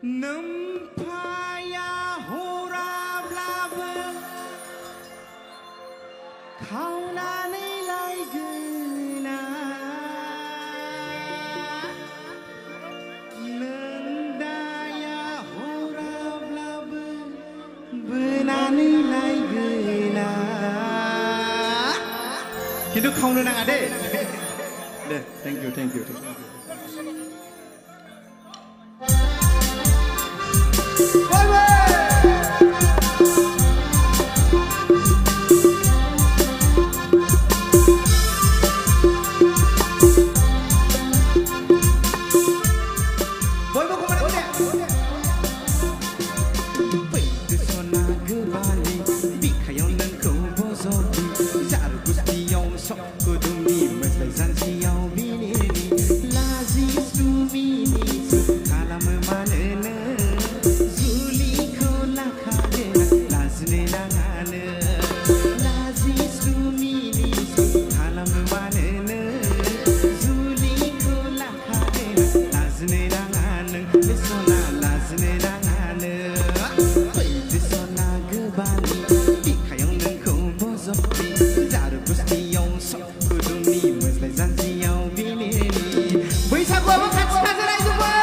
नोमफाया हराब्लाबो खावनानै लायगोना नोंदाया हराब्लाबो बोनानै लायगोना खिन्थु खावनो नाङा दे दे थेंक इउ बैसागुआबो खाथि खाथि रायजोफोर